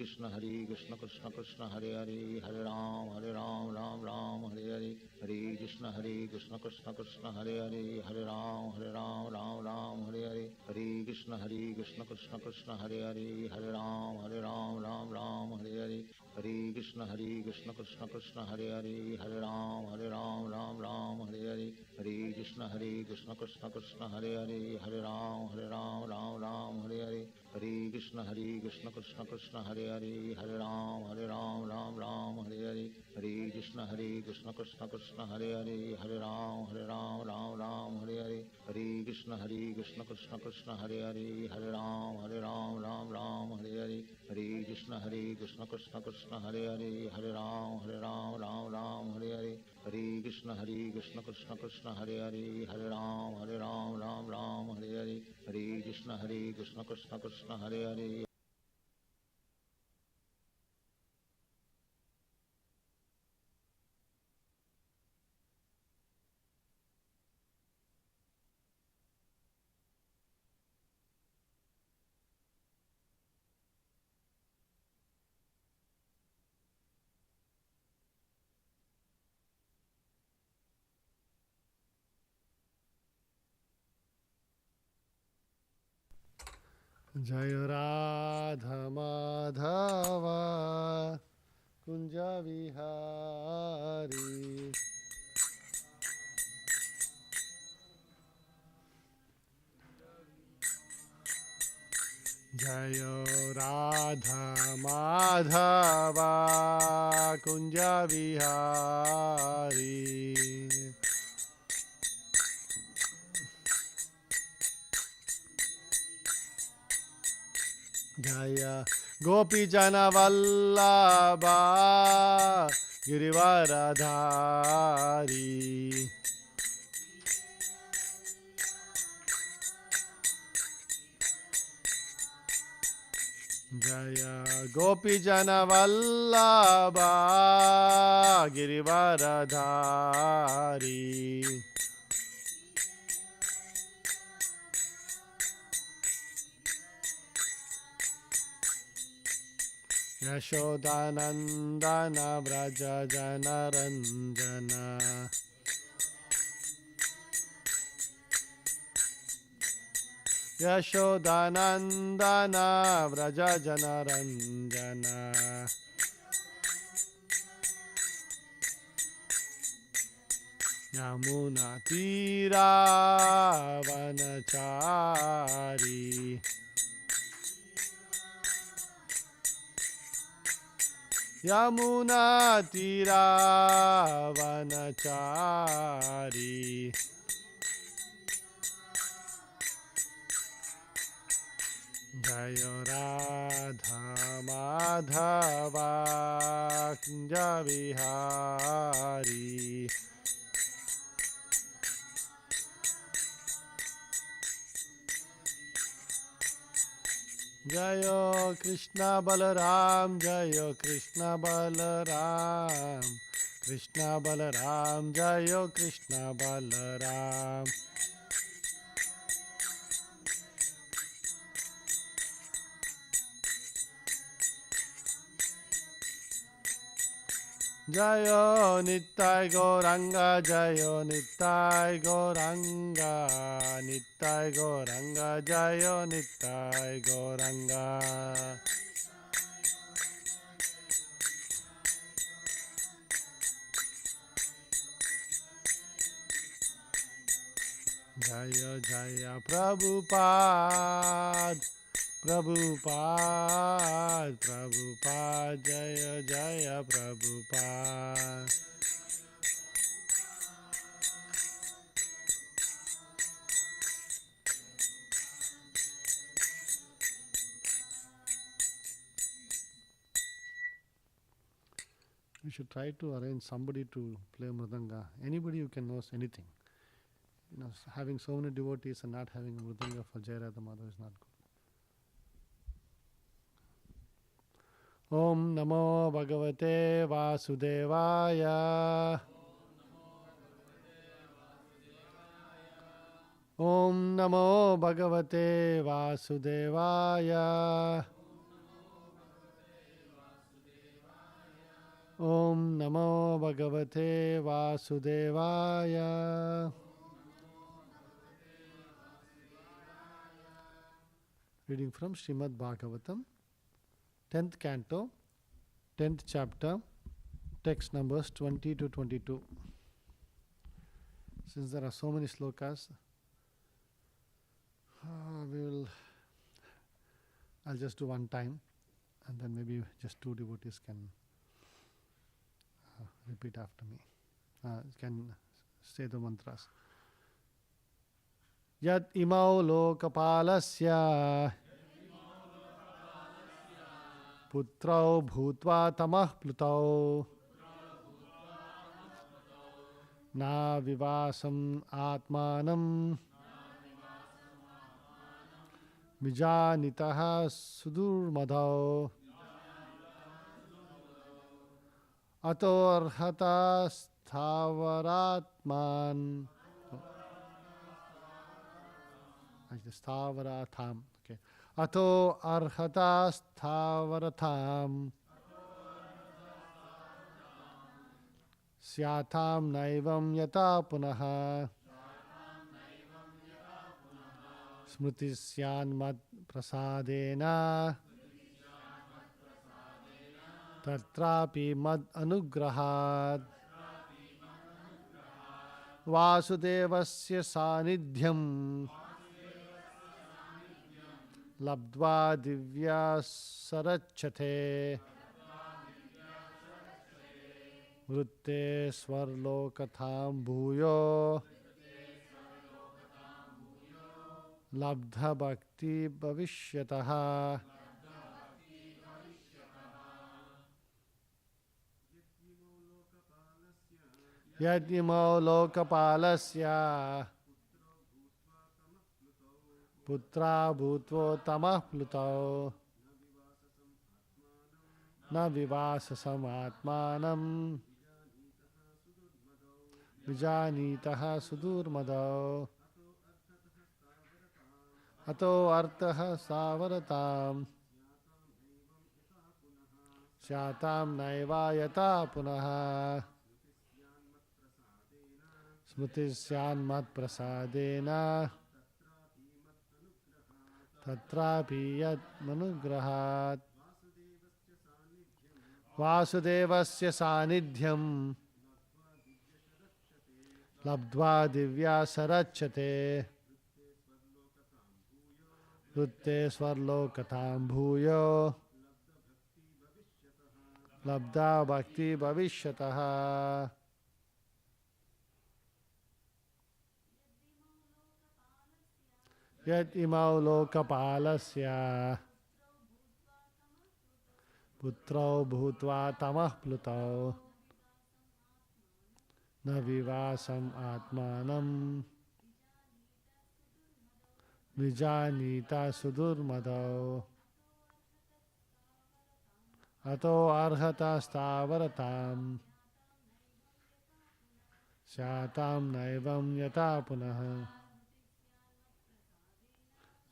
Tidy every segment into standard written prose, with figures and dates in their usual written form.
Krishna Krishna Krishna Hare Hare Hare Ram Ram Ram Hare Hare Hare Krishna Krishna Krishna Hare Hare Hare Ram Ram Hare Hare Hare Krishna Krishna Krishna Hare Hare Hare Ram Ram Hare Hare Hare Krishna Krishna Krishna Hare Hare Hare Ram Ram Hare Hare Hare Krishna Krishna Krishna Hare Hare Hare Ram Ram Hare Hare Hare Krishna Krishna Krishna Hare Hare Hare Ram Ram Hare Hare Hare Krishna Krishna Krishna Hare Hare Hare Ram Ram Hare Hare Hare Krishna Krishna Krishna Hare Hare Hare Ram Hare Hare Hare Krishna Krishna Krishna Hare Hare Hare Ram Hare Hare Hare Krishna Krishna Krishna Hare Hare Hare Ram Hare Hare Hare Krishna Krishna Krishna Hare Hare Jai Radha Madhava Kunja Vihari Jai Radha Madhava Kunja Vihari Jaya Gopi Jana Vallabha Girivaradhari Jaya Gopi Jana Vallabha Girivaradhari Yashodanandana Vraja Janaranjana Yashodanandana Vraja Janaranjana Yamuna Tira Vanachari Yamuna Tira Vanachari Jaya Radha Madhava Kunja Vihari Jayo Krishna Balaram Jayo Krishna Balaram Krishna Balaram Jayo Krishna Balaram Jayo Nittai Gauranga Jayo Nittai Gauranga Nittai Gauranga Jayo Nittai Gauranga Jaya Jaya Prabhupada Prabhupada Prabhupada Jaya Jaya Prabhupada We should try to arrange somebody to play mridanga. Anybody who can knows anything. You know, having so many devotees and not having a mridanga for Jayarada Madhava is not good. Om Namo Bhagavate Vasudevaya Om Namo Bhagavate Vasudevaya Om Namo Bhagavate Vasudevaya. Reading from Srimad Bhagavatam, 10th canto, 10th chapter, text numbers 20 to 22. Since there are so many slokas, I'll just do one time, and then maybe just two devotees can repeat after me, can say the mantras. Yat imau lokapalasya putrau bhutva tamah plutau na vivasam atmanam vijanitaha sudurmadau ato arhata sthavaratman Stavaratham. Okay. Ato arhata stavaratham syatam naivam yata punaha smritisyan mad prasadena tatrapi mad anugrahat vasudevasya sanidhyam labdva divya sarachate vrutte svarlokatham bhuyo labdha bhakti bhavishyataha. Yadimau lokapalasya putra bhutvo tamah plutau na vivasasam atmanam vijanitaha sudurmadau ato artaha savaratam syatam naiva yata punaha smritisyan mat prasadena tatrapi yad manugrahat vasudevasya sanidhyam labdva divya sarachate vrutte svarlokatham bhuyo labdha bhakti bhavishyataha. Yat imau lokapalasya putrau bhutva tamah plutau na vivasam atmanam vijanita sudurmadau ato arhata stavaratam syatam naivam yata punaha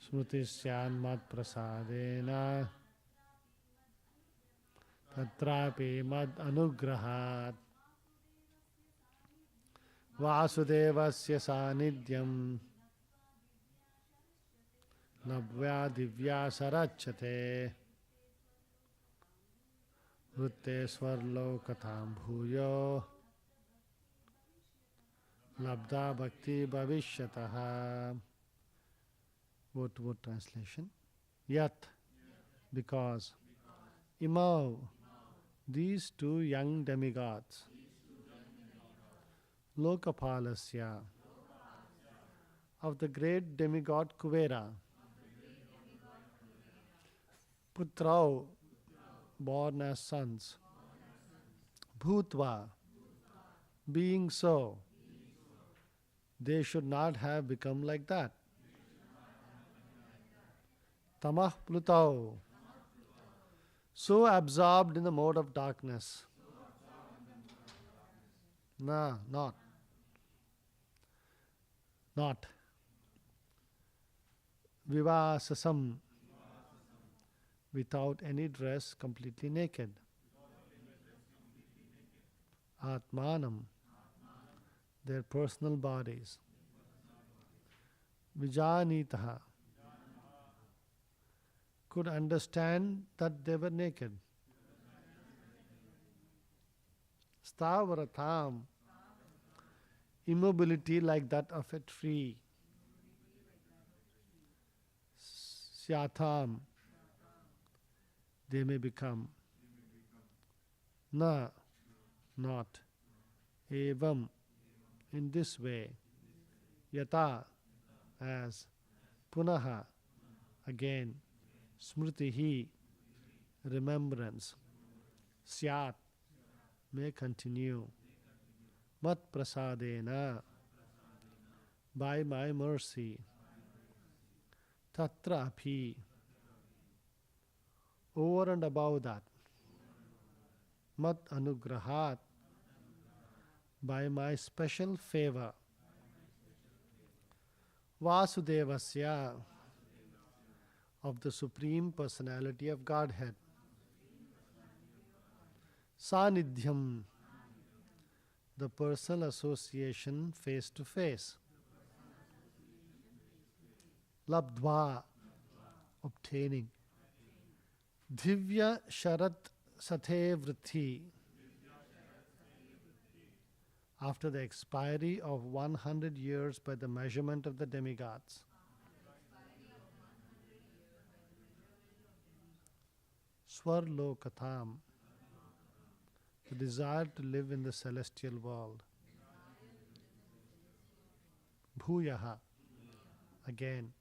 smritisyan mat prasadena tatrapi mad anugrahat vasudevasya sanidhyam labdva divya sarachate vrutte svarlokatham bhuyo labdha bhakti bhavishyataha. Word to word translation. Yat, because. Imau, these two young demigods. Lokapalasya, of the great demigod Kuvera. Putrau, born as sons. Bhutva, being so. They should not have become like that. Tamah plutau, so absorbed in the mode of darkness. Not. Vivasasam, without any dress, completely naked. Atmanam, their personal bodies. Vijanitaha, could understand that they were naked. Stavaratam, immobility like that of a tree. Syatham, they may become. Na, not. Evam, in this way. Yata, as. Punaha, again. Smritihi, remembrance. Syat, may continue. Mat prasadena, by my mercy. Tatra aphi, over and above that. Mat anugrahat, by my special favor. Vasudevasya, of the Supreme Personality of Godhead. Sanidhyam, the personal association face to face. Labdva, obtaining. Divya sharat sathe vritti, after the expiry of 100 years by the measurement of the demigods. Swarlokatam, the desire to live in the celestial world. Bhuyaha, again.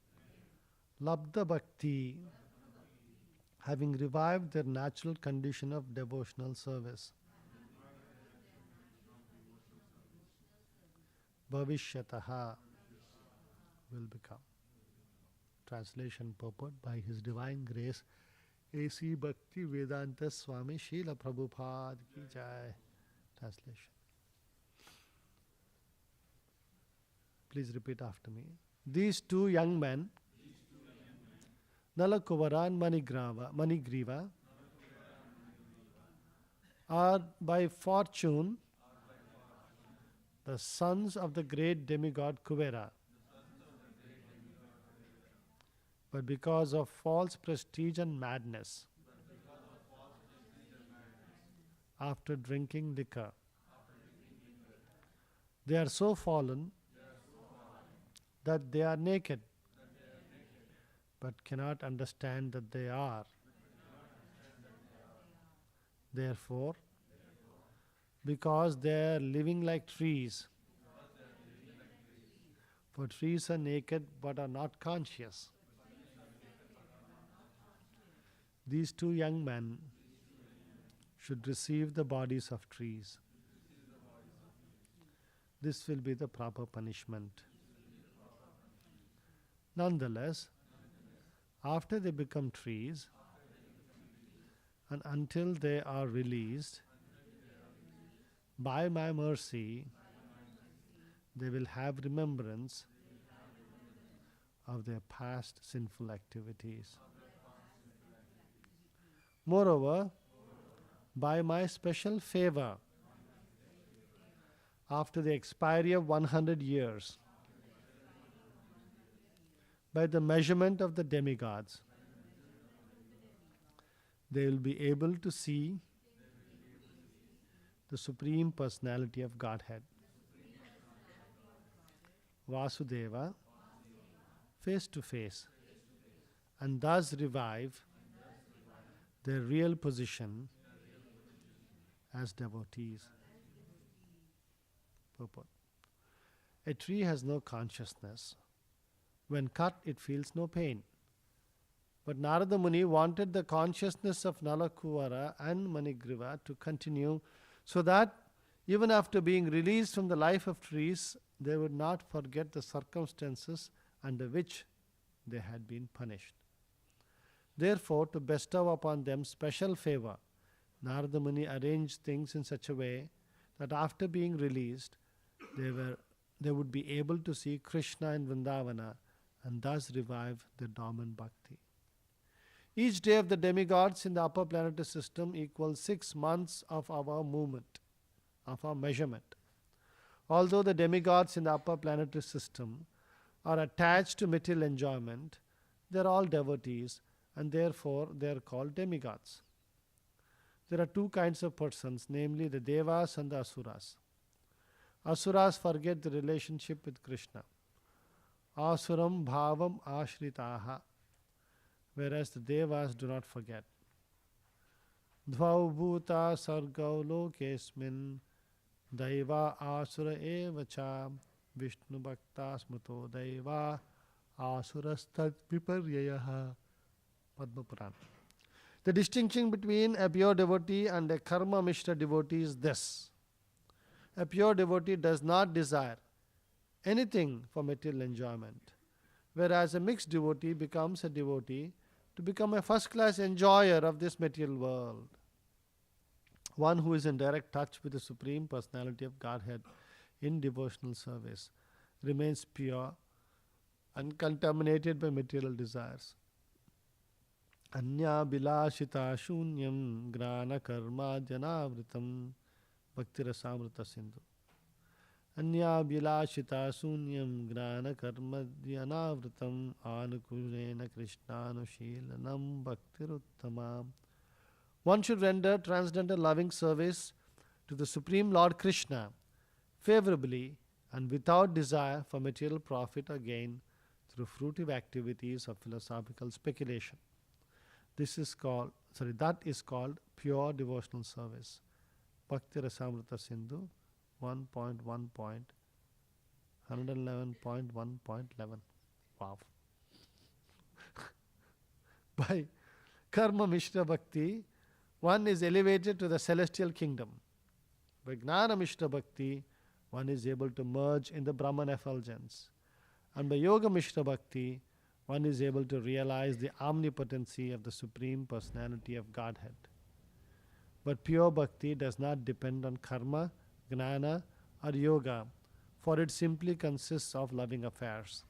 Labdha Bhakti, having revived their natural condition of devotional service. Bhavishyataha, will become. Translation purport by His Divine Grace, A.C. Bhakti Vedanta Swami Srila Prabhupada Ki Jai. Translation. Please repeat after me. These two young men, Nalakuvara and Manigriva, are by fortune the sons of the great demigod Kuvera. But because of false prestige and madness, after drinking liquor, they are so fallen that they are naked, but cannot understand that they are. Therefore, because they are living like trees, for trees are naked but are not conscious, these two young men should receive the bodies of trees. This will be the proper punishment. Nonetheless, after they become trees and until they are released, by my mercy, they will have remembrance of their past sinful activities. Moreover, by my special favor, after the expiry of 100 years, by the measurement of the demigods, they will be able to see the Supreme Personality of Godhead, Vasudeva, face to face, and thus revive their real position as devotees. Purport. A tree has no consciousness. When cut, it feels no pain. But Narada Muni wanted the consciousness of Nalakuvara and Manigriva to continue, so that even after being released from the life of trees, they would not forget the circumstances under which they had been punished. Therefore, to bestow upon them special favor, Narada Muni arranged things in such a way that after being released, they would be able to see Krishna in Vrindavana and thus revive their dormant bhakti. Each day of the demigods in the upper planetary system equals 6 months of our movement. of our measurement. Although the demigods in the upper planetary system are attached to material enjoyment, they are all devotees and therefore they are called demigods. There are two kinds of persons, namely the Devas and the Asuras. Asuras forget the relationship with Krishna. Asuram bhavam ashritaha, whereas the Devas do not forget. Dvau bhuta sargau lokesmin daiva asura evacha vishnu bhakta smuto daiva asurastat viparyayaha. Padma Purana. The distinction between a pure devotee and a karma mishra devotee is this. A pure devotee does not desire anything for material enjoyment, whereas a mixed devotee becomes a devotee to become a first-class enjoyer of this material world. One who is in direct touch with the Supreme Personality of Godhead in devotional service remains pure, uncontaminated by material desires. Anya bilashita shunyam grana karma janavritam Bhakti Rasamrita Sindhu. Anya bilashita shunyam grana karma janavritam anukulena krishnanushilanam bhaktiruttamam. One should render transcendental loving service to the Supreme Lord Krishna favorably and without desire for material profit or gain through fruitive activities of philosophical speculation. That is called pure devotional service. Bhakti Rasamrita Sindhu 1.11.1.11. Wow. By Karma Mishra Bhakti, one is elevated to the celestial kingdom. By Jnana Mishra Bhakti, one is able to merge in the Brahman effulgence. And by Yoga Mishra Bhakti, one is able to realize the omnipotency of the Supreme Personality of Godhead. But pure bhakti does not depend on karma, jnana, or yoga, for it simply consists of loving affairs.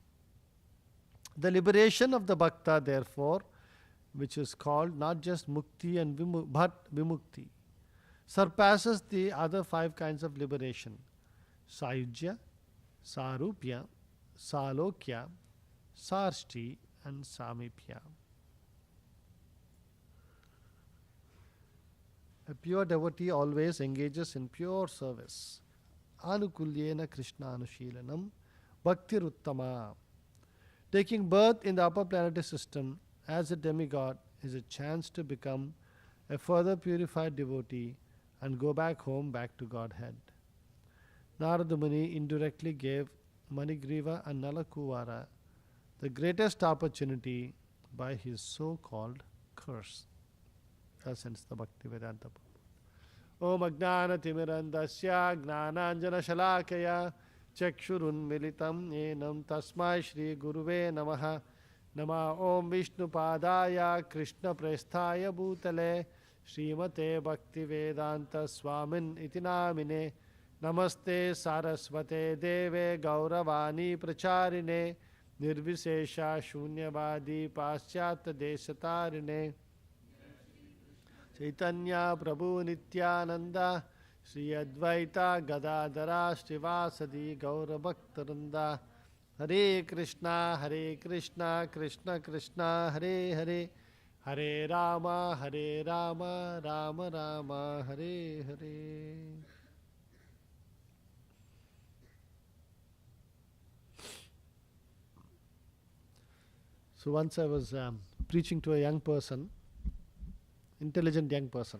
The liberation of the bhakta, therefore, which is called not just mukti and but vimukti, surpasses the other 5 kinds of liberation: sayujya, sarupya, salokya, sarshti, and samipya. A pure devotee always engages in pure service. Anukulyena Krishna anushilanam bhaktiruttama. Taking birth in the upper planetary system as a demigod is a chance to become a further purified devotee and go back home, back to Godhead. Narada Muni indirectly gave Manigriva and Nalakuvara the greatest opportunity by his so-called curse. Thus ends the Bhakti Vedanta. Om Ajnana Timirandasya Gnananjana Shalakaya Chakshurun Militam Enam Tasmai Shri Guruve Namaha Nama Om Vishnu Padaya Krishna Presthaya Bhutale Srimate Bhakti Vedanta Swamin Itinamine Namaste Saraswate Deve Gauravani Pracharine Nirvisesha Shunyavadi Paschat Deshatarine Chaitanya Prabhu Nityananda Sri Advaita Gadadara Srivasadi Gaura Bhaktaranda Hare Krishna Krishna Krishna Hare Hare Hare Rama Rama Rama Hare Hare. So once I was preaching to a young person, intelligent young person,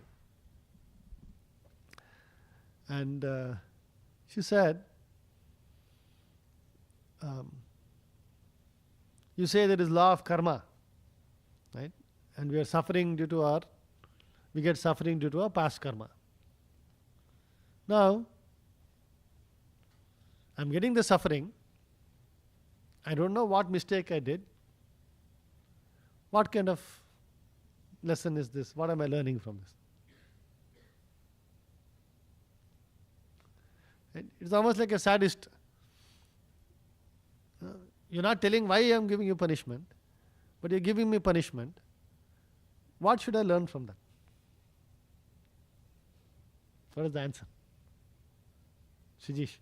and she said, you say there is law of karma, right? And we get suffering due to our past karma. Now, I'm getting the suffering. I don't know what mistake I did. What kind of lesson is this? What am I learning from this? It's almost like a sadist. You're not telling why I'm giving you punishment, but you're giving me punishment. What should I learn from that? What is the answer? Sijish.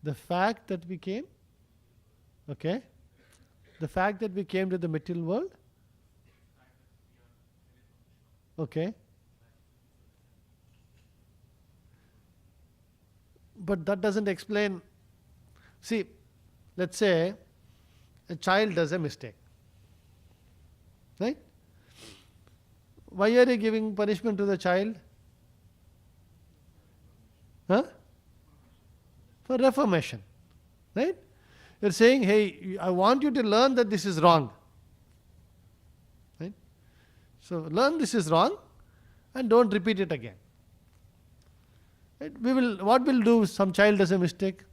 The fact that we came, okay, the fact that we came to the material world, okay, but that doesn't explain. See, let's say a child does a mistake, right? Why are you giving punishment to the child? Huh? For reformation, right? You're saying, hey, I want you to learn that this is wrong, right? So learn this is wrong and don't repeat it again. Right? What we'll do if some child does a mistake?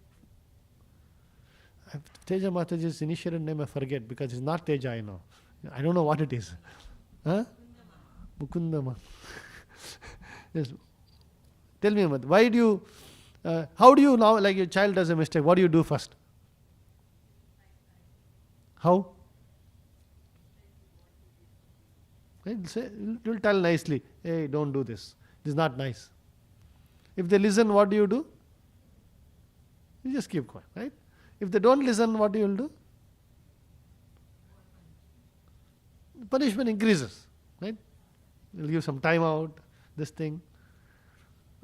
Teja Mataji's initial name I forget because it's not Teja, I know. I don't know what it is. Huh? Mukundama. Yes. Tell me, why do you, how do you now, like your child does a mistake, what do you do first? How? Right? You'll tell nicely, hey, don't do this. This is not nice. If they listen, what do? You just keep quiet, right? If they don't listen, what you'll do? Punishment increases, right? You'll give some time out, this thing.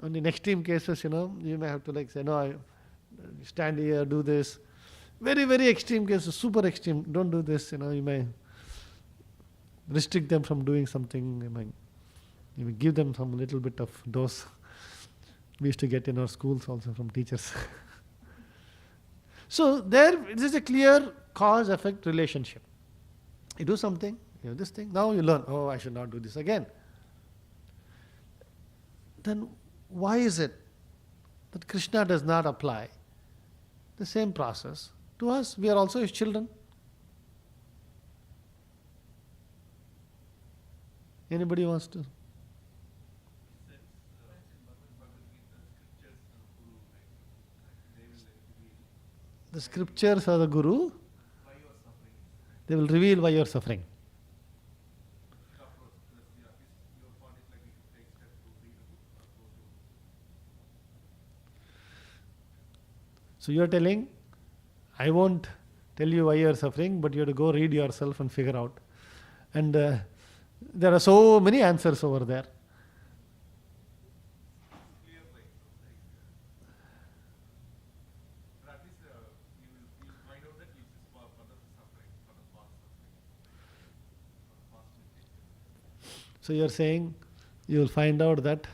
And in extreme cases, you may have to like say, no, I stand here, do this. Very, very extreme cases, super extreme, don't do this, you may restrict them from doing something, you may give them some little bit of dose. We used to get in our schools also from teachers. So there is a clear cause-effect relationship. You do something, you have this thing, now you learn, oh, I should not do this again. Then why is it that Krishna does not apply the same process to us? We are also his children. Anybody wants to? The scriptures are the guru. They will reveal why you are suffering. So you are telling, I won't tell you why you are suffering, but you have to go read yourself and figure out. And there are so many answers over there. So you are saying you will find out that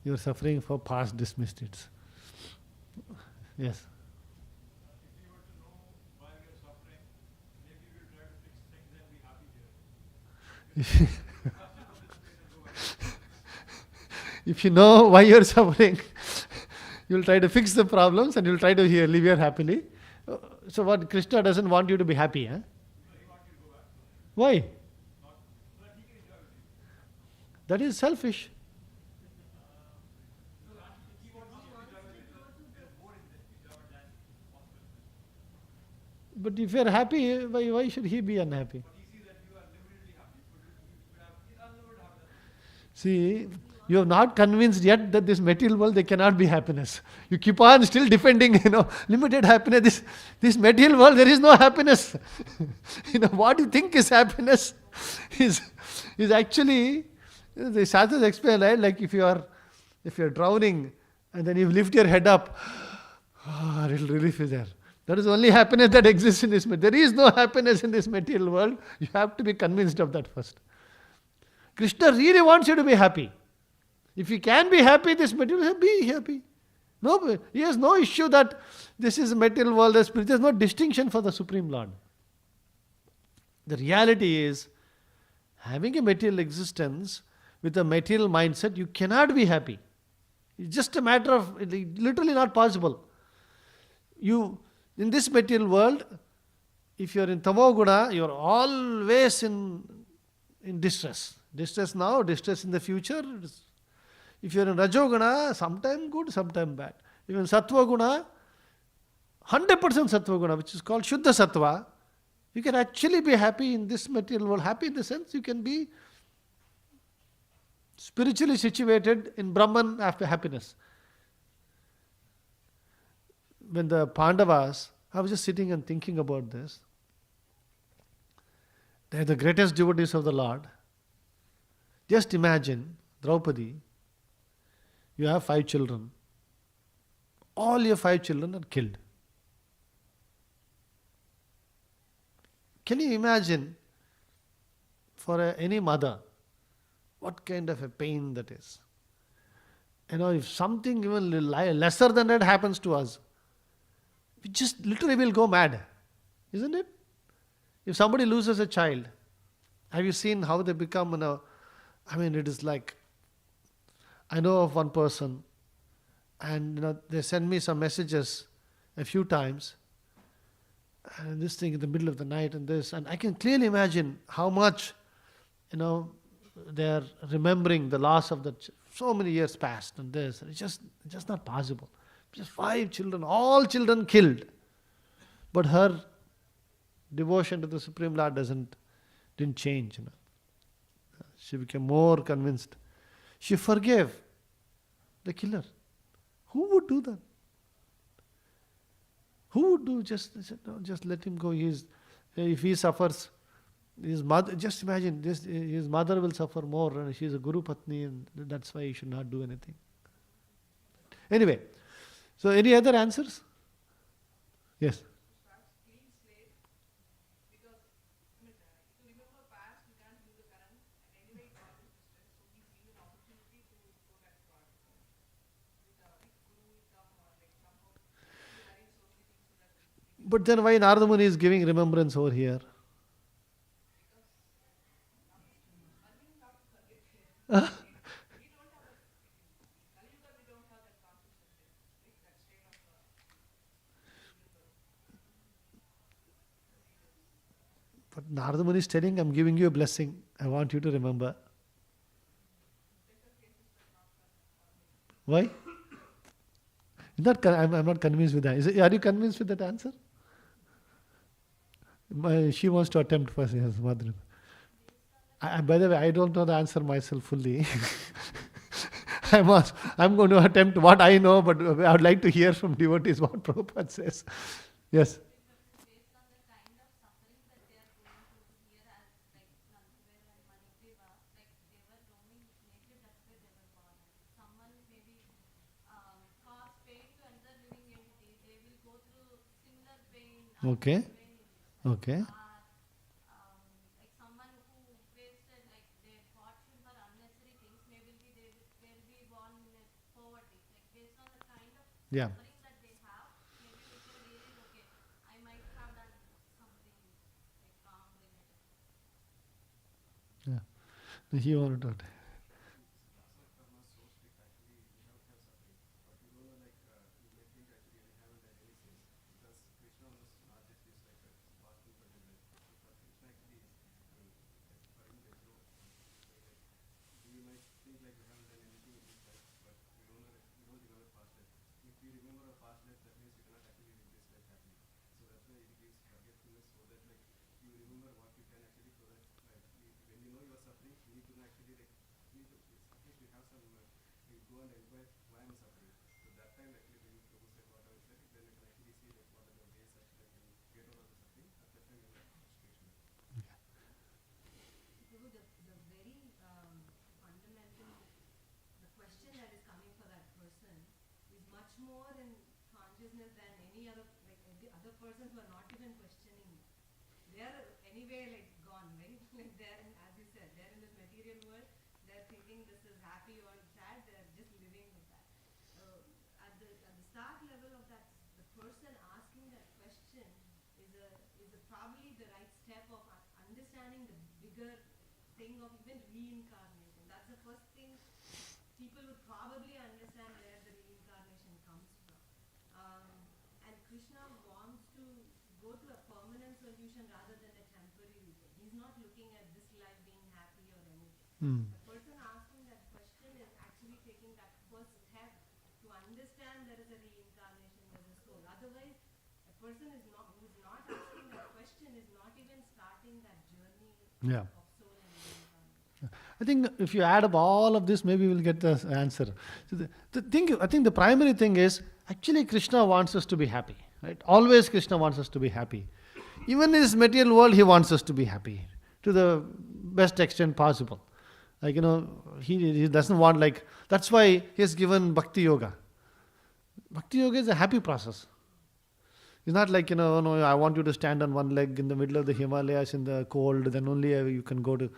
you are suffering for past dismissed deeds. Yes. If you were to know why we are suffering, maybe we will try to fix things and be happy there. If you know why you are suffering, you will try to fix the problems and you will try to live here happily. So what, Krishna doesn't want you to be happy, huh? Why? That is selfish. But if you are happy, why should he be unhappy? See, you have not convinced yet that this material world, there cannot be happiness. You keep on still defending, limited happiness. This material world, there is no happiness. What you think is happiness is actually, the Shastras explain, right? Like if you are drowning and then you lift your head up, little relief is there. That is the only happiness that exists in this. There is no happiness in this material world. You have to be convinced of that first. Krishna really wants you to be happy. If you can be happy, this material world, be happy. No, he has no issue that this is material world, there is no distinction for the Supreme Lord. The reality is, having a material existence with a material mindset, you cannot be happy. It's just a matter of, literally not possible. In this material world, if you are in Tamoguna, you are always in distress. Distress now, distress in the future. If you are in Rajoguna, sometime good, sometime bad. If you are in Sattva-guna, 100% Sattva-guna, which is called Shuddha Sattva, you can actually be happy in this material world. Happy in the sense you can be spiritually situated in Brahman happiness. When the Pandavas, I was just sitting and thinking about this. They are the greatest devotees of the Lord. Just imagine, Draupadi, you have 5 children. All your 5 children are killed. Can you imagine for any mother what kind of a pain that is? If something even lesser than that happens to us, we just literally will go mad, isn't it? If somebody loses a child, have you seen how they become, it is like, I know of one person, and they send me some messages a few times, and this thing in the middle of the night and this, and I can clearly imagine how much, they are remembering the loss of so many years past and this, and it's just not possible. Just 5 children, all children killed. But her devotion to the Supreme Lord didn't change. She became more convinced. She forgave the killer. Who would do that? Who would do just let him go? If he suffers, his mother. Just imagine this. His mother will suffer more, and she is a Guru Patni, and that's why he should not do anything. Anyway, so any other answers? Yes. But then why Narada Muni is giving remembrance over here? But Narada Muni is telling, I'm giving you a blessing. I want you to remember. Why? I'm not convinced with that. Are you convinced with that answer? She wants to attempt first. Yes, Madhuri. By the way, I don't know the answer myself fully. I'm going to attempt what I know, but I would like to hear from devotees what Prabhupada says. Yes. Based on the kind of suffering that they are going through here, as like Nandivera and Manipura, like they were roaming native, that's where they were born. Someone maybe cause pain to another living entity, they will go through similar pain. Okay. Okay. Like someone who wasted like their fortune for unnecessary things, maybe they'll be born in poverty. Like based on the kind of Yeah. suffering that they have, maybe we can realize, okay, I might have done something like wrong related. Yeah. He wanted to. Prabhu, the very fundamental, the question that is coming for that person is much more in consciousness than any other, like the other persons who are not even questioning. They are anyway like gone, right? Like they're in, as you said, they're in this material world. They're thinking this is happy or sad. They're just living with that. At the start level of that, the person asking that question is probably the right step of understanding the bigger thing of even reincarnation. That's the first thing people would probably understand where the reincarnation comes from. And Krishna wants to go to a permanent solution rather than a temporary reason. He's not looking at this life being happy or anything. The person asking that question is actually taking that first step to understand there is a reincarnation, there is a soul. Otherwise, a person who is not asking that question is not even starting that journey Yeah. of soul and reincarnation. I think if you add up all of this, maybe we'll get the answer. So I think the primary thing is, actually Krishna wants us to be happy. Right? Always Krishna wants us to be happy. Even in this material world, he wants us to be happy to the best extent possible. Like, he doesn't want, like, that's why he has given Bhakti Yoga. Bhakti Yoga is a happy process. It's not like, no, I want you to stand on one leg in the middle of the Himalayas in the cold, then only you can go to.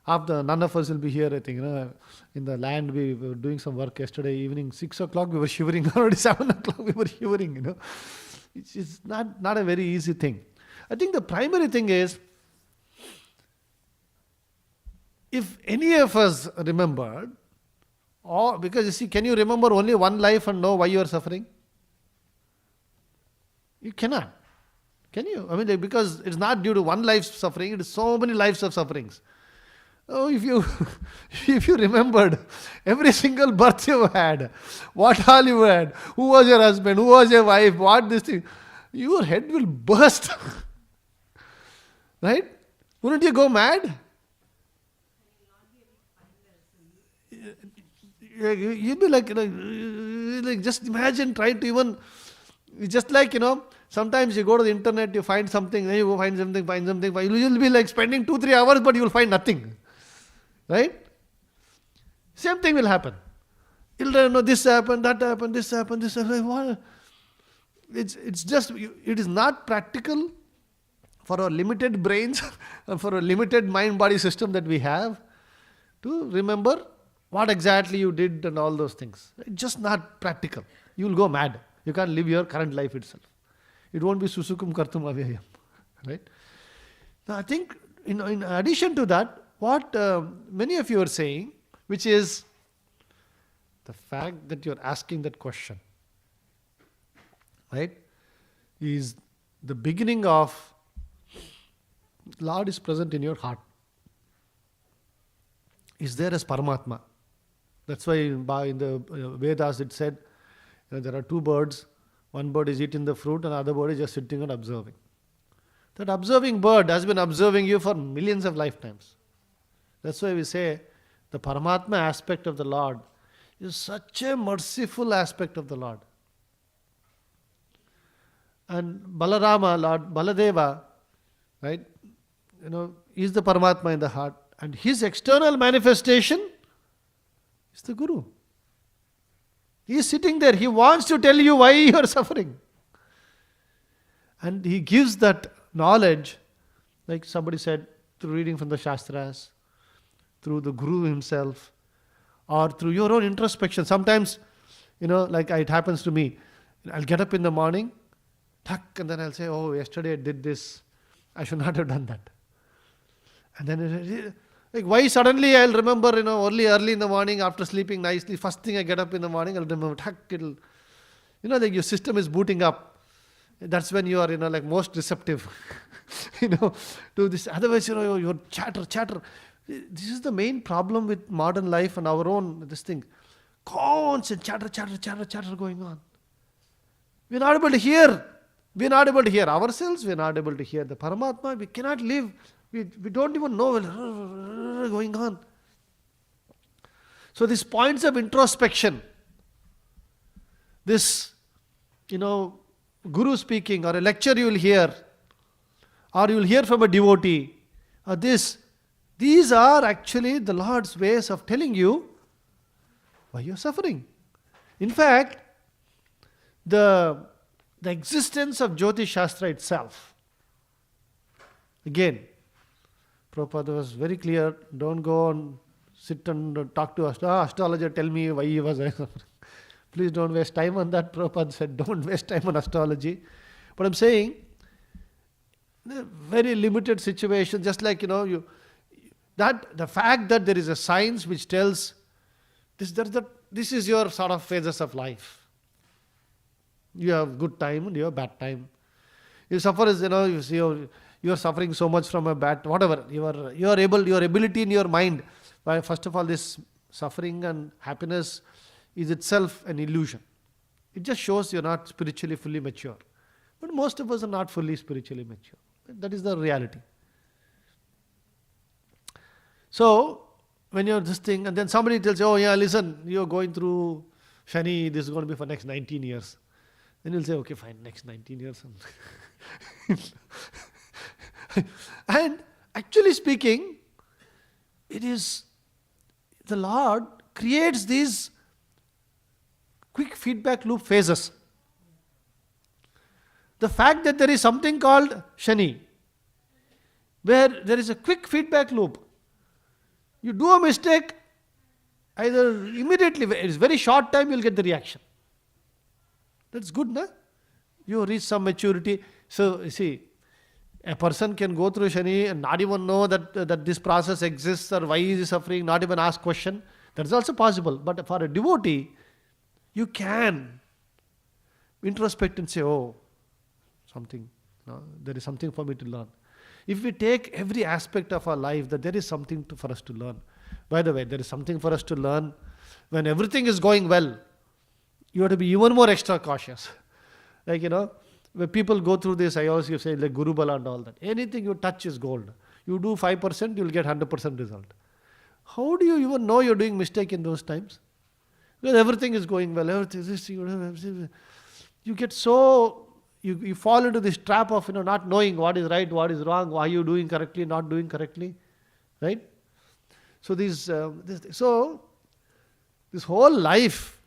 None of us will be here, I think. In the land, we were doing some work yesterday evening, 6 o'clock, we were shivering. Already 7 o'clock, we were shivering, It's not a very easy thing. I think the primary thing is, if any of us remembered, because you see, can you remember only one life and know why you are suffering? You cannot. Can you? I mean, because it's not due to one life's suffering, it is so many lives of sufferings. Oh, if you remembered every single birth you had, what all you had, who was your husband, who was your wife, what this thing, your head will burst. Right? Wouldn't you go mad? You'd be like just imagine trying to even, just like, sometimes you go to the internet, you find something, then you go find something, you'll be like spending 2-3 hours, but you'll find nothing. Right? Same thing will happen. You'll know this happened, that happened, this happened, this happened. What? It's just, it is not practical for our limited brains and for a limited mind-body system that we have to remember what exactly you did and all those things. It's just not practical. You will go mad. You can't live your current life itself. It won't be susukum kartum avyayam. Right? Now I think in addition to that, what many of you are saying, which is the fact that you're asking that question, right, is the beginning of Lord is present in your heart. Is there as Paramatma. That's why in the Vedas it said, there are two birds. One bird is eating the fruit and the other bird is just sitting and observing. That observing bird has been observing you for millions of lifetimes. That's why we say the Paramatma aspect of the Lord is such a merciful aspect of the Lord. And Balarama, Lord Baladeva, right, is the Paramatma in the heart. And his external manifestation is the Guru. He is sitting there. He wants to tell you why you are suffering. And he gives that knowledge, like somebody said, through reading from the Shastras, through the Guru himself, or through your own introspection. Sometimes, like it happens to me. I'll get up in the morning, and then I'll say, oh, yesterday I did this. I should not have done that. And then, like, why suddenly I'll remember, early in the morning after sleeping nicely, first thing I get up in the morning, I'll remember, like your system is booting up. That's when you are, like most receptive, to this. Otherwise, you're chatter. This is the main problem with modern life and our own, this thing. Constant chatter going on. We're not able to hear. We're not able to hear ourselves. We're not able to hear the Paramatma. We cannot live. We don't even know what's going on. So these points of introspection, this, Guru speaking or a lecture you will hear, or you will hear from a devotee, or these are actually the Lord's ways of telling you why you're suffering. In fact, the existence of Jyotish Shastra itself, again, Prabhupada was very clear, don't go and sit and talk to astrologer, tell me why he was suffering. Please don't waste time on that. Prabhupada said, don't waste time on astrology. But I'm saying, very limited situation, just like, that the fact that there is a science which tells this is your sort of phases of life. You have good time and you have bad time. You suffer as, you see, you are suffering so much from a bad, whatever, your ability in your mind. First of all, this suffering and happiness is itself an illusion. It just shows you're not spiritually fully mature. But most of us are not fully spiritually mature. That is the reality. So, when you're this thing, and then somebody tells you, oh yeah, listen, you're going through Shani, this is going to be for next 19 years. Then you'll say, okay, fine, next 19 years. And actually speaking, it is the Lord creates these quick feedback loop phases. The fact that there is something called Shani, where there is a quick feedback loop. You do a mistake, either immediately, it's very short time, you'll get the reaction. That's good, na? You reach some maturity. So, you see, a person can go through Shani and not even know that this process exists or why is he suffering, not even ask question. That is also possible. But for a devotee, you can introspect and say, oh, something, there is something for me to learn. If we take every aspect of our life that there is something for us to learn. By the way, there is something for us to learn when everything is going well. You have to be even more extra cautious. Like, when people go through this, I always say like Guru Bala and all that. Anything you touch is gold. You do 5%, you'll get 100% result. How do you even know you're doing mistake in those times? Because everything is going well. You get so... You fall into this trap of not knowing what is right, what is wrong, why you doing correctly, not doing correctly, right? So this whole life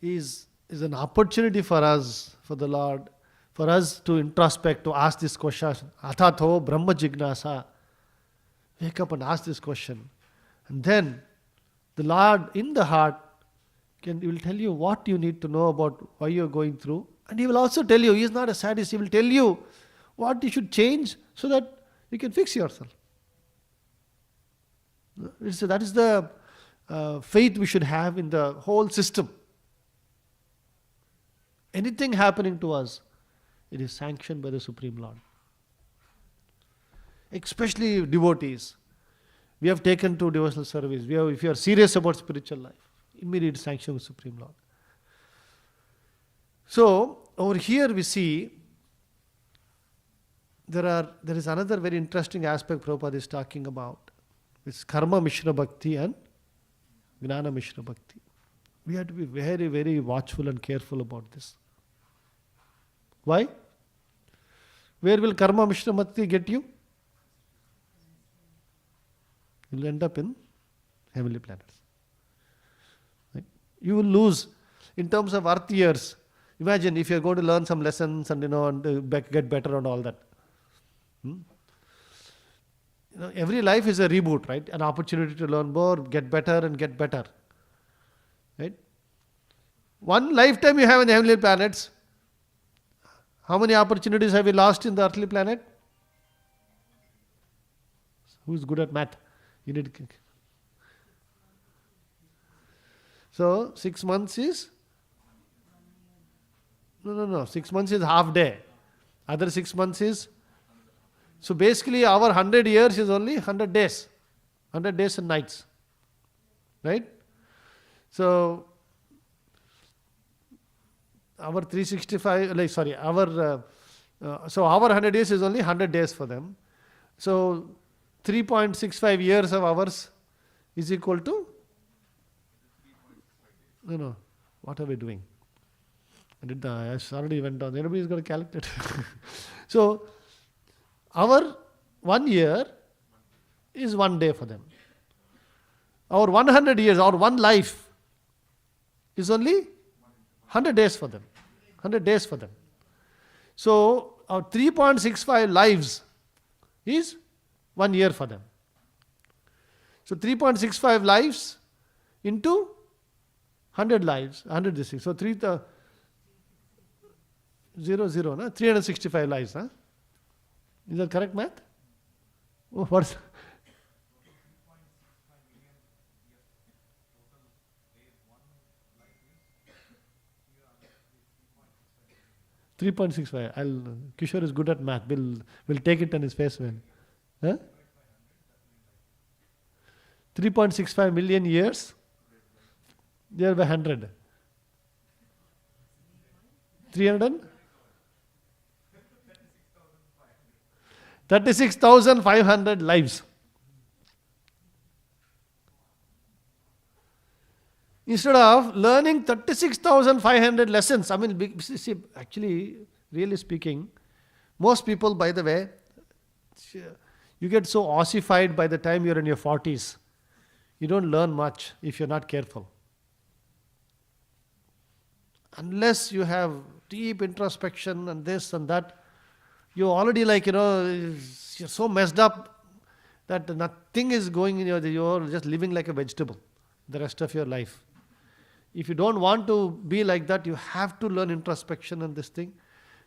is an opportunity for us, for the Lord, for us to introspect, to ask this question. Athatho Brahma Jignasa. Wake up and ask this question, and then the Lord in the heart He will tell you what you need to know about why you're going through. And He will also tell you, He is not a sadist, He will tell you what you should change so that you can fix yourself. So that is the faith we should have in the whole system. Anything happening to us, it is sanctioned by the Supreme Lord. Especially devotees. We have taken to devotional service. If you are serious about spiritual life, immediate sanction of Supreme Lord. So, over here we see there is another very interesting aspect Prabhupada is talking about. It's Karma Mishra Bhakti and Jnana Mishra Bhakti. We have to be very, very watchful and careful about this. Why? Where will Karma Mishra Bhakti get you? You will end up in heavenly planets. Right? You will lose in terms of earth years. Imagine if you are going to learn some lessons and and get better and all that. Every life is a reboot, right? An opportunity to learn more, get better and get better. Right? One lifetime you have in the heavenly planets. How many opportunities have you lost in the earthly planet? Who is good at math? You need. So 6 months is. No. 6 months is half day. Other 6 months is. So basically our 100 years is only 100 days. 100 days and nights. Right? So our 365, so our 100 days is only 100 days for them. So 3.65 years of ours is equal to. No. What are we doing? I already went down. Everybody's got to calculate. So, our 1 year is 1 day for them. Our 100 years, our one life is only 100 days for them. 100 days for them. So, our 3.65 lives is 1 year for them. So, 3.65 lives into 100 lives, 100 this thing. So, 365 lives. Huh? Is that correct math? Oh, what's 3.65. Kishore is good at math. We'll take it on his face when. Huh? 3.65 million years. There by 100. 300? 36,500 lives. Instead of learning 36,500 lessons, I mean, see, actually, really speaking, most people, by the way, you get so ossified by the time you're in your 40s. You don't learn much if you're not careful. Unless you have deep introspection and this and that, you're already you're so messed up that nothing is going in you're just living like a vegetable the rest of your life. If you don't want to be like that, you have to learn introspection and this thing.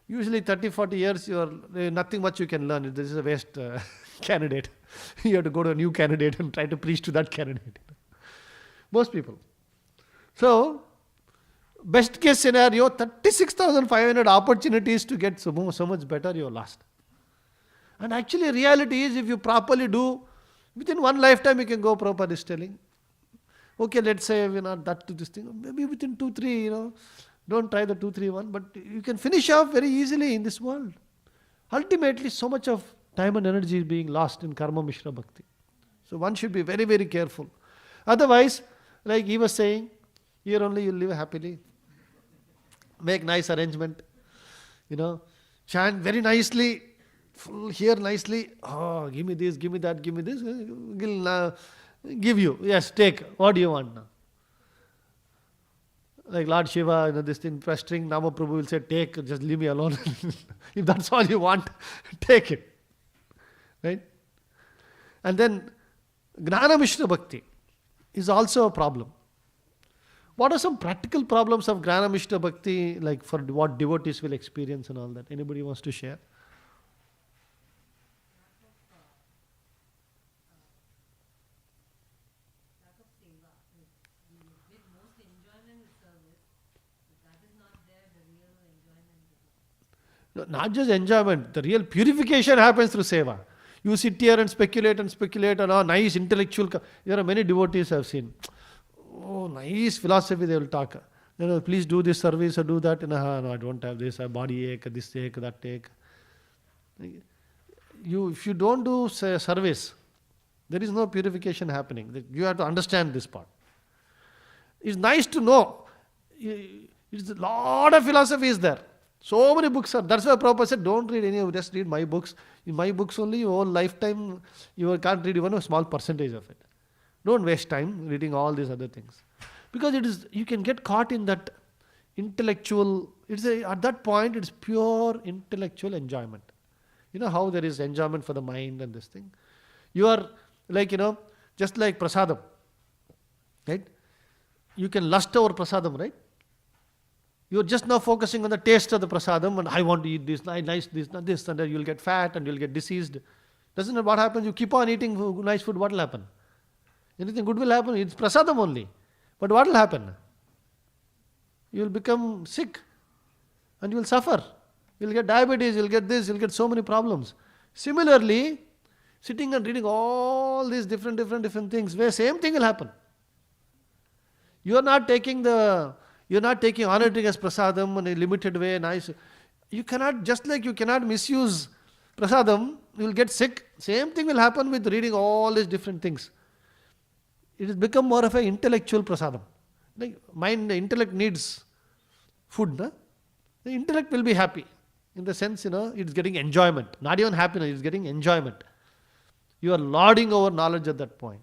Usually 30, 40 years, there's nothing much you can learn. This is a waste candidate. You have to go to a new candidate and try to preach to that candidate. Most people. So, best case scenario, 36,500 opportunities to get so much better, you're lost. And actually, reality is, if you properly do, within one lifetime you can go Prabhupada is telling. Okay, let's say we're not that to this thing. Maybe within 2, 3, don't try the 2, 3, 1, but you can finish off very easily in this world. Ultimately, so much of time and energy is being lost in karma mishra bhakti. So one should be very, very careful. Otherwise, like he was saying, here only you'll live happily. Make nice arrangement. Chant very nicely. Hear nicely. Oh, give me this, give me that, give me this. Give you. Yes, take. What do you want now? Like Lord Shiva, this thing, pestering, Nama Prabhu will say, take, just leave me alone. If that's all you want, take it. Right? And then, Jnana Mishra Bhakti is also a problem. What are some practical problems of Jnana Mishra Bhakti, like for what devotees will experience and all that? Anybody wants to share? Lack of seva. We get most enjoyment in service, but that is not there, the real enjoyment. No, not just enjoyment, the real purification happens through seva. You sit here and speculate and nice intellectual. There are many devotees I've seen. Oh, nice philosophy they will talk. Please do this service or do that. No, I don't have this. I have body ache, this ache, that ache. If you don't do service, there is no purification happening. You have to understand this part. It's nice to know. It's a lot of philosophy is there. So many books are. That's why Prabhupada said, don't read any of it, just read my books. In my books only, your whole lifetime, you can't read even a small percentage of it. Don't waste time reading all these other things. Because you can get caught in that intellectual, at that point, it's pure intellectual enjoyment. You know how there is enjoyment for the mind and this thing. You are just like prasadam. Right? You can lust over prasadam, right? You're just now focusing on the taste of the prasadam and I want to eat this, nice this, not this, and then you'll get fat and you'll get diseased. Doesn't it what happens? You keep on eating nice food, what will happen? Anything good will happen? It's prasadam only. But what will happen? You will become sick and you will suffer. You'll get diabetes, you'll get this, you'll get so many problems. Similarly, sitting and reading all these different things, where same thing will happen. You're not taking honor drink as prasadam in a limited way, nice. You cannot, just like you cannot misuse prasadam, you will get sick. Same thing will happen with reading all these different things. It has become more of an intellectual prasadam. The intellect needs food. No? The intellect will be happy. In the sense, it's getting enjoyment. Not even happiness, it's getting enjoyment. You are lording over knowledge at that point.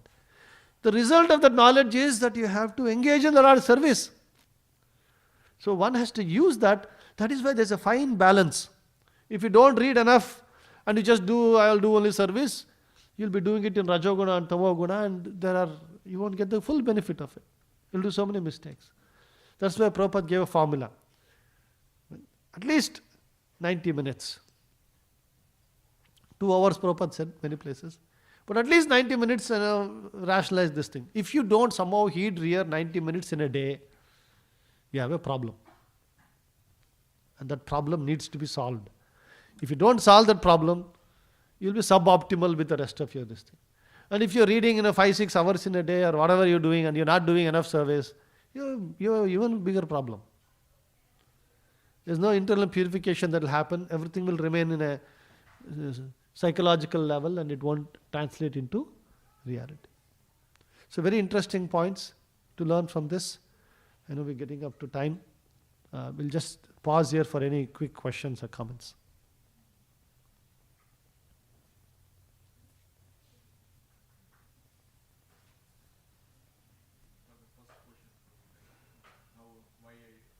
The result of that knowledge is that you have to engage in the Lord's service. So one has to use that. That is why there's a fine balance. If you don't read enough and you just I'll do only service, you'll be doing it in Rajoguna and Tamoguna and you won't get the full benefit of it. You'll do so many mistakes. That's why Prabhupada gave a formula. At least 90 minutes. 2 hours Prabhupada said many places. But at least 90 minutes rationalize this thing. If you don't somehow heed 90 minutes in a day, you have a problem. And that problem needs to be solved. If you don't solve that problem, you'll be suboptimal with the rest of this thing. And if you're reading 5-6 hours in a day or whatever you're doing and you're not doing enough service, you have even bigger problem. There's no internal purification that will happen. Everything will remain in a psychological level and it won't translate into reality. So very interesting points to learn from this. I know we're getting up to time. We'll just pause here for any quick questions or comments. For the first question, how, why it's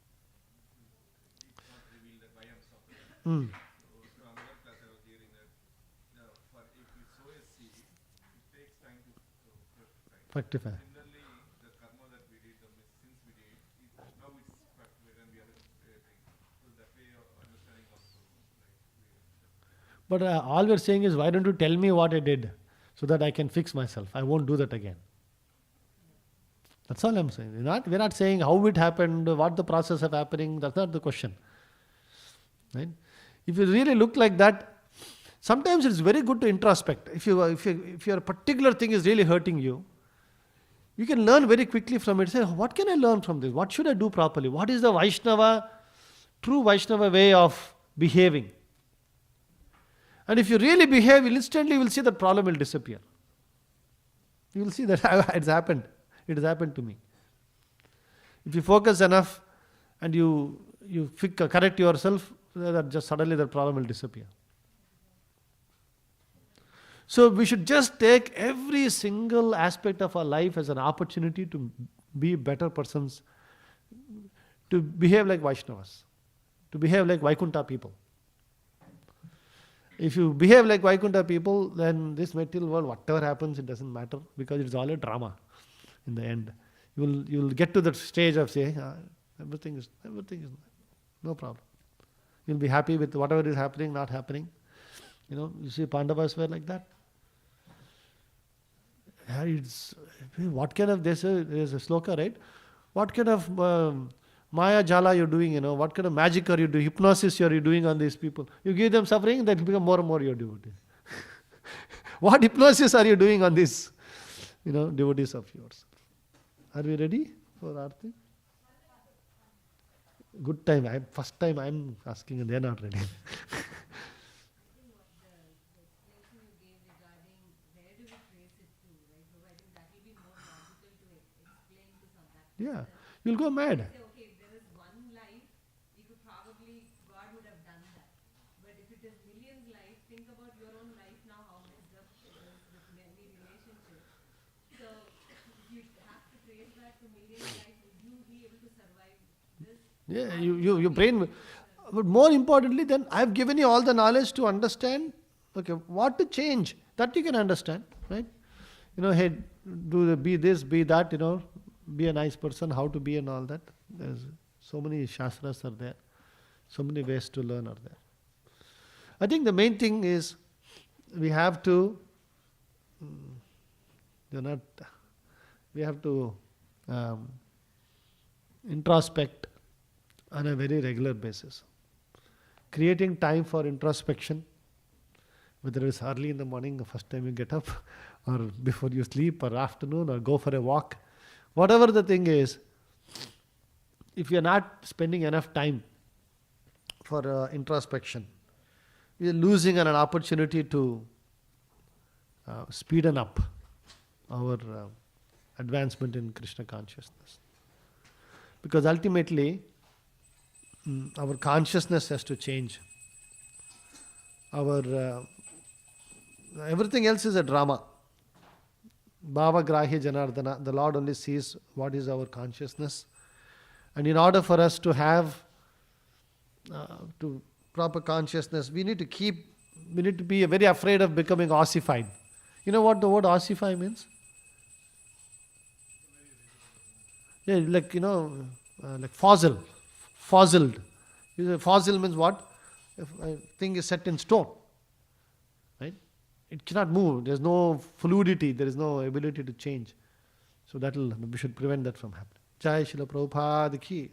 not revealed that why I'm suffering. Mm. So another class I was hearing that for if you sow a seed, it takes time to fructify. Fructify. Similarly, the karma that we did, the sins we did, now it's fructified and we are creating. So that way of understanding also, But all we're saying is, why don't you tell me what I did so that I can fix myself? I won't do that again. That's all I'm saying. We're not saying how it happened, what the process of happening. That's not the question. Right? If you really look like that, sometimes it's very good to introspect. If your particular thing is really hurting you, you can learn very quickly from it. Say, what can I learn from this? What should I do properly? What is the true Vaishnava way of behaving? And if you really behave, instantly you will see that problem will disappear. You will see that it's happened. It has happened to me. If you focus enough and you correct yourself, that just suddenly the problem will disappear. So we should just take every single aspect of our life as an opportunity to be better persons, to behave like Vaishnavas, to behave like Vaikuntha people. If you behave like Vaikuntha people, then this material world, whatever happens, it doesn't matter, because it's all a drama in the end. You will get to that stage of saying, everything is no problem. You'll be happy with whatever is happening, not happening. You see Pandavas were like that. What kind of, there's a sloka, right? What kind of Maya Jala you're doing, what kind of magic are you doing, hypnosis are you doing on these people? You give them suffering, they become more and more your devotees. What hypnosis are you doing on these, devotees of yours? Are we ready for Aarti? Good time. First time I'm asking and they're not ready. Yeah, you'll go mad. Say, okay, if there is one life, you could probably, God would have done that. But if it is millions life, think about your own life now, how messed up it is with many relationships. So if you have to trace back to millions life, would you be able to survive this? Yeah, your brain. But more importantly, then I've given you all the knowledge to understand, okay, what to change. That you can understand, right? Hey, be this, be that, be a nice person, how to be and all that. There's so many shastras are there. So many ways to learn are there. I think the main thing is we have to introspect on a very regular basis. Creating time for introspection, whether it's early in the morning, the first time you get up, or before you sleep, or afternoon, or go for a walk. Whatever the thing is, if you're not spending enough time for introspection, you're losing an opportunity to speeden up our advancement in Krishna consciousness. Because ultimately, our consciousness has to change. Everything else is a drama. Bhava Grahya Janardana, the Lord only sees what is our consciousness. And in order for us to have to proper consciousness, we need to be very afraid of becoming ossified. You know what the word ossify means? Yeah, like fossiled. Fossil means what? If a thing is set in stone, right? It cannot move. There's no fluidity. There is no ability to change. So we should prevent that from happening. Jai Srila Prabhupada ki.